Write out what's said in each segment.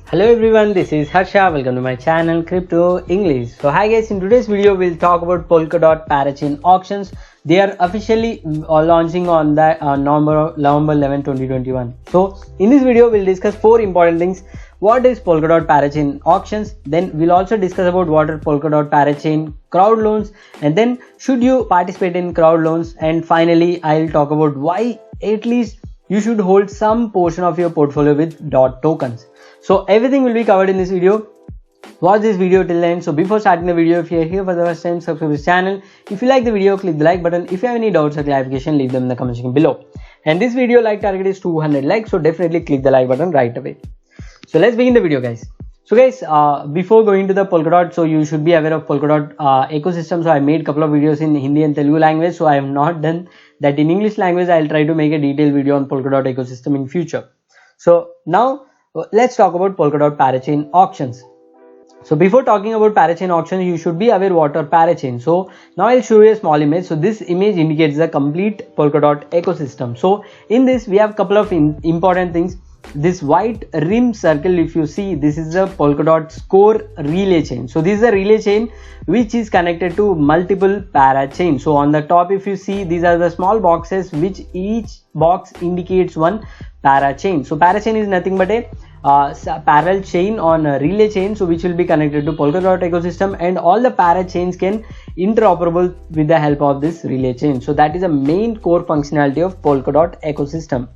Hello everyone, this is Harsha. Welcome to my channel Crypto English. So hi guys, in today's video we'll talk about Polkadot Parachain auctions. They are officially launching on the November 11, 2021. So in this video we'll discuss 4 important things. What is Polkadot Parachain auctions? Then we'll also discuss about what are Polkadot Parachain crowd loans, and then should you participate in crowd loans, and finally I'll talk about why at least you should hold some portion of your portfolio with DOT tokens. So everything will be covered in this video. Watch this video till the end. So before starting the video, if you are here for the first time, subscribe to this channel. If you like the video, click the like button. If you have any doubts or clarification, leave them in the comment section below. And this video like target is 200 likes, so definitely click the like button right away. So let's begin the video, guys. So guys, before going to the Polkadot, so you should be aware of Polkadot ecosystem. So I made a couple of videos in Hindi and Telugu language. So I have not done that in English language. I'll try to make a detailed video on Polkadot ecosystem in future. So now let's talk about Polkadot Parachain auctions. So before talking about Parachain auctions, you should be aware what are Parachain. So now I'll show you a small image. So this image indicates the complete Polkadot ecosystem. So in this we have a couple of important things. This white rim circle, if you see, this is the Polkadot score relay chain. So this is a relay chain which is connected to multiple parachain. So on the top, if you see, these are the small boxes which each box indicates one parachain. So parachain is nothing but a parallel chain on a relay chain, so which will be connected to Polkadot ecosystem, and all the parachains can interoperable with the help of this relay chain. So that is a main core functionality of Polkadot ecosystem.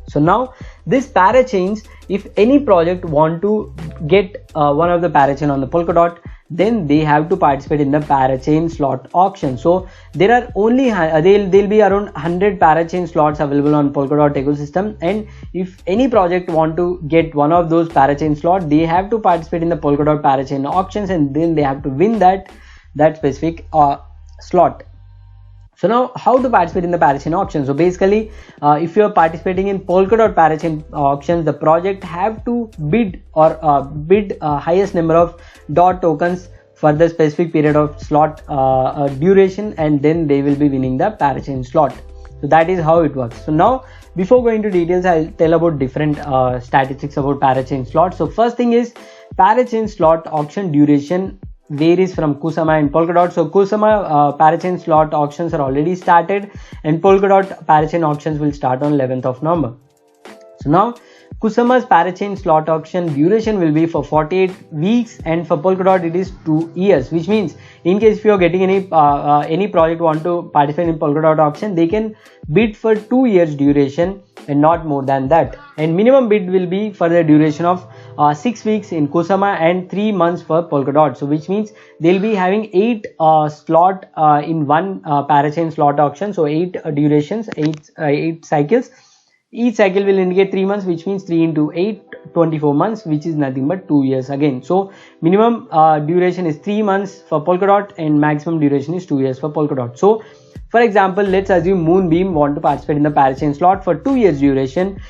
So now this parachains, if any project want to get one of the parachain on the Polkadot, then they have to participate in the parachain slot auction. So there are only there'll be around 100 parachain slots available on Polkadot ecosystem, and if any project want to get one of those parachain slot, they have to participate in the Polkadot parachain auctions, and then they have to win that specific slot. So now how to participate in the Parachain auction? So basically, if you are participating in Polkadot Parachain auctions, the project have to bid highest number of DOT tokens for the specific period of slot duration, and then they will be winning the Parachain slot. So that is how it works. So now before going to details, I'll tell about different statistics about Parachain slot. So first thing is Parachain slot auction duration varies from Kusama and Polkadot. So Kusama Parachain slot auctions are already started, and Polkadot Parachain auctions will start on 11th of November. So now Kusama's Parachain slot auction duration will be for 48 weeks, and for Polkadot it is 2 years, which means in case if you are getting any project want to participate in Polkadot auction, they can bid for 2 years duration and not more than that. And minimum bid will be for the duration of 6 weeks in Kusama and 3 months for Polkadot. So which means they'll be having 8 slot in one Parachain slot auction. So 8 durations, 8 cycles. Each cycle will indicate 3 months, which means 3 into 8, 24 months, which is nothing but 2 years again. So minimum duration is 3 months for Polkadot and maximum duration is 2 years for Polkadot. So for example, let's assume Moonbeam want to participate in the Parachain slot for 2 years duration.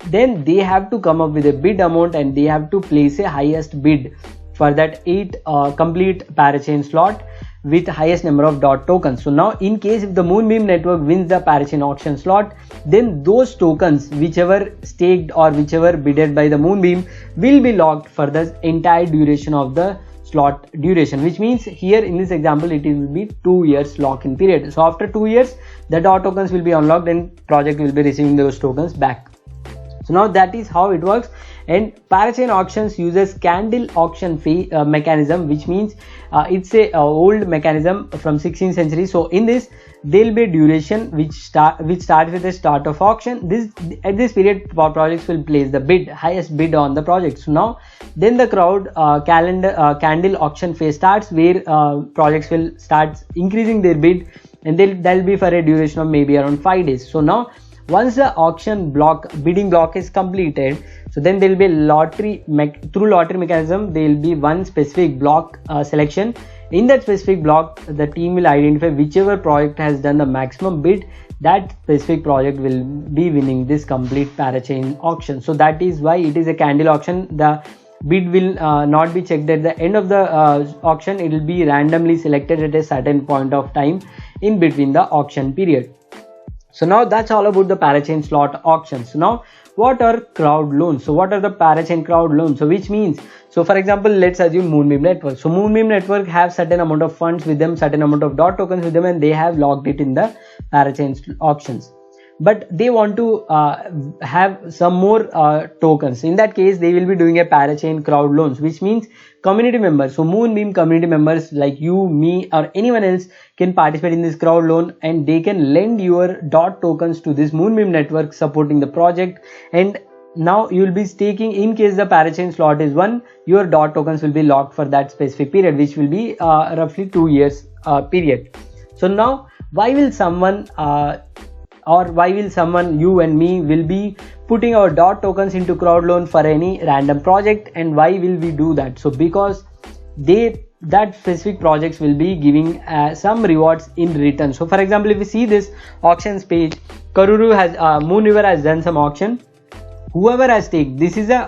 Then they have to come up with a bid amount, and they have to place a highest bid for that 8 complete Parachain slot with highest number of DOT tokens. So now in case if the Moonbeam network wins the Parachain auction slot, then those tokens whichever staked or whichever bidded by the Moonbeam will be locked for the entire duration of the slot duration, which means here in this example it will be 2 years lock-in period. So after 2 years the DOT tokens will be unlocked and project will be receiving those tokens back. So now that is how it works. And Parachain auctions uses candle auction fee mechanism, which means it's a old mechanism from 16th century. So in this there will be a duration which starts with the start of auction. At this period projects will place the highest bid on the project. So now then the candle auction phase starts, where projects will start increasing their bid, and they'll be for a duration of maybe around 5 days. So now once the bidding block is completed, so then there will be through lottery mechanism, there will be one specific block selection. In that specific block, the team will identify whichever project has done the maximum bid. That specific project will be winning this complete Parachain auction. So that is why it is a candle auction. The bid will not be checked at the end of the auction. It will be randomly selected at a certain point of time in between the auction period. So now that's all about the Parachain slot auctions. So now what are crowd loans? So what are the Parachain crowd loans? So which means, so for example, let's assume Moonbeam Network. So Moonbeam Network have certain amount of funds with them, certain amount of DOT tokens with them, and they have locked it in the Parachain auctions. But they want to have some more tokens. In that case, they will be doing a Parachain crowd loans, which means community members. So Moonbeam community members like you, me, or anyone else can participate in this crowd loan, and they can lend your DOT tokens to this Moonbeam network supporting the project. And now you will be staking. In case the Parachain slot is won, your DOT tokens will be locked for that specific period, which will be roughly 2 years period. So now why will someone you and me will be putting our DOT tokens into crowd loan for any random project, and why will we do that? So because that specific projects will be giving some rewards in return. So for example, if we see this auctions page, Karuru has Moonriver has done some auction. Whoever has staked, this is a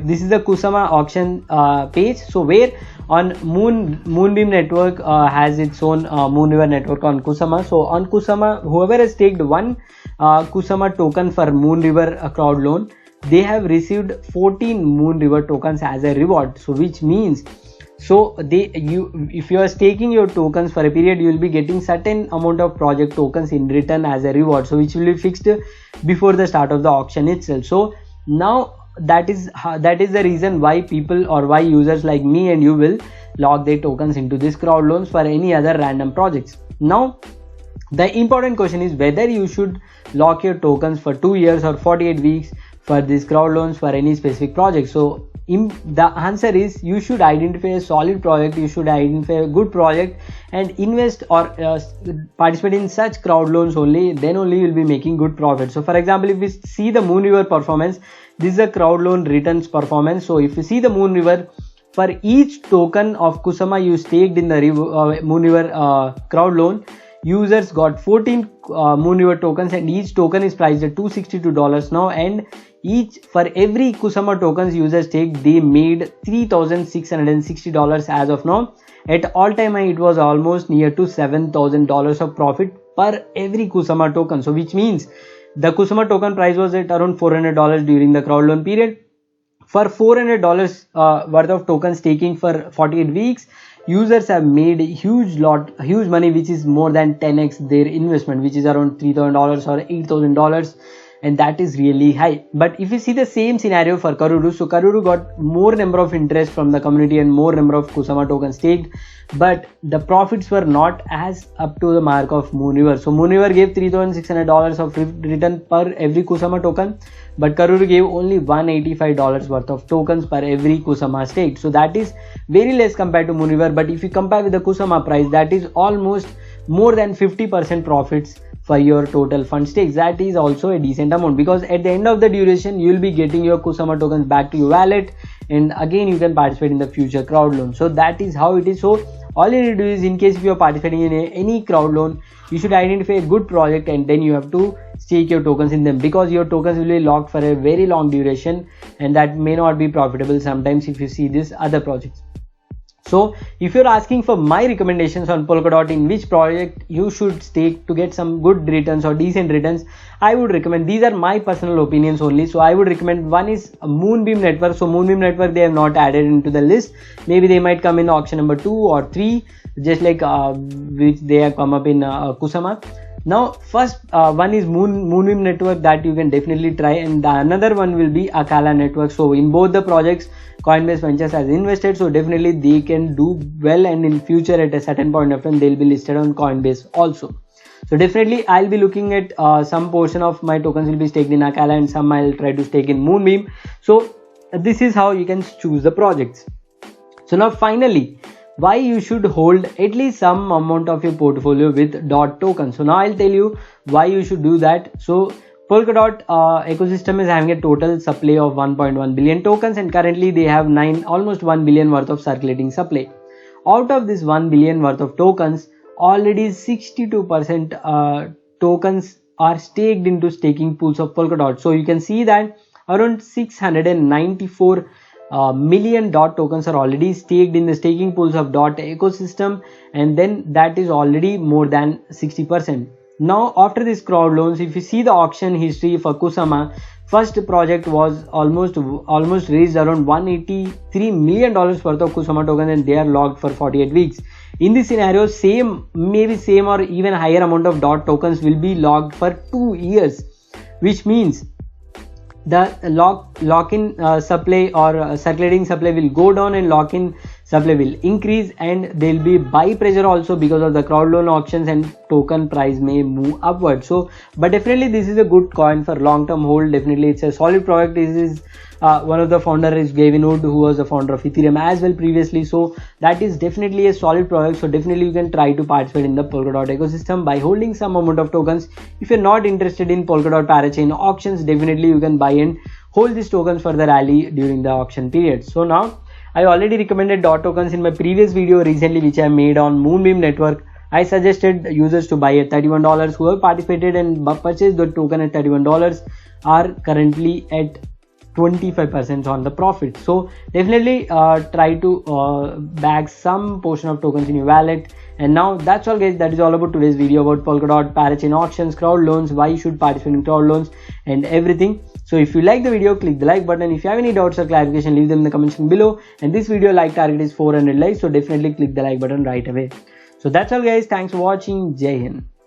this is the Kusama auction page. So where on Moonbeam network has its own Moonriver network on Kusama. So on Kusama, whoever has staked one Kusama token for Moonriver crowd loan, they have received 14 Moonriver tokens as a reward. So which means, so if you are staking your tokens for a period, you will be getting certain amount of project tokens in return as a reward, so which will be fixed before the start of the auction itself. So now that is the reason why people or why users like me and you will lock their tokens into this crowd loans for any other random projects. Now the important question is whether you should lock your tokens for 2 years or 48 weeks for these crowd loans for any specific project. So the answer is, you should identify a solid project, you should identify a good project and invest or participate in such crowd loans only. Then only you will be making good profit. So for example, if we see the Moonriver performance, this is a crowd loan returns performance. So if you see the Moonriver, for each token of Kusama you staked in the Moonriver crowd loan, users got 14 Moonriver tokens, and each token is priced at $262 now, and for every Kusama tokens users take, they made $3,660 as of now. At all time high, it was almost near to $7,000 of profit per every Kusama token. So which means the Kusama token price was at around $400 during the crowd loan period. For $400 worth of token staking for 48 weeks, users have made huge money, which is more than 10x their investment, which is around $3,000 or $8,000, and that is really high. But if you see the same scenario for Karuru, so Karuru got more number of interest from the community and more number of Kusama tokens staked, but the profits were not as up to the mark of Moonriver. So Moonriver gave $3,600 of return per every Kusama token, but Karuru gave only $185 worth of tokens per every Kusama staked. So that is very less compared to Moonriver. But if you compare with the Kusama price, that is almost more than 50% profits for your total fund stakes. That is also a decent amount, because at the end of the duration you will be getting your Kusama tokens back to your wallet, and again you can participate in the future crowd loan. So that is how it is. So all you need to do is, in case if you are participating in any crowd loan, you should identify a good project and then you have to stake your tokens in them, because your tokens will be locked for a very long duration, and that may not be profitable sometimes if you see these other projects. So if you're asking for my recommendations on Polkadot, in which project you should stake to get some good returns or decent returns, I would recommend, these are my personal opinions only, so I would recommend, one is Moonbeam network. So Moonbeam network, they have not added into the list, maybe they might come in auction number 2 or 3, just like which they have come up in Kusama. Now first one is Moonbeam network, that you can definitely try, and the another one will be Akala network. So in both the projects Coinbase Ventures has invested, so definitely they can do well, and in future at a certain point of time they'll be listed on Coinbase also. So definitely I'll be looking at some portion of my tokens will be staked in Akala and some I'll try to stake in Moonbeam. So this is how you can choose the projects. So now finally, why you should hold at least some amount of your portfolio with DOT tokens. So now I'll tell you why you should do that. So Polkadot ecosystem is having a total supply of 1.1 billion tokens, and currently they have almost 1 billion worth of circulating supply. Out of this 1 billion worth of tokens, already 62% tokens are staked into staking pools of Polkadot. So you can see that around 694 million DOT tokens are already staked in the staking pools of DOT ecosystem, and then that is already more than 60%. Now after this crowd loans, if you see the auction history for Kusama, first project was almost raised around $183 million worth of Kusama token, and they are locked for 48 weeks. In this scenario, maybe same or even higher amount of DOT tokens will be locked for 2 years, which means the lock-in supply or circulating supply will go down and lock-in supply will increase, and there will be buy pressure also because of the crowd loan auctions, and token price may move upward. So but definitely this is a good coin for long-term hold. Definitely it's a solid product. This is one of the founder is Gavin Wood, who was the founder of Ethereum as well previously, so that is definitely a solid product. So definitely you can try to participate in the Polkadot ecosystem by holding some amount of tokens. If you're not interested in Polkadot Parachain auctions, definitely you can buy and hold these tokens for the rally during the auction period. So now I already recommended DOT tokens in my previous video recently, which I made on Moonbeam network. I suggested users to buy at $31. Who have participated and purchased the token at $31 are currently at 25% on the profit. So definitely try to bag some portion of tokens in your wallet. And now that's all guys, that is all about today's video about Polkadot Parachain auctions, crowd loans, why you should participate in crowd loans and everything. So if you like the video, click the like button. If you have any doubts or clarification, leave them in the comment section below. And this video like target is 400 likes, so definitely click the like button right away. So that's all guys, thanks for watching. Jai Hind.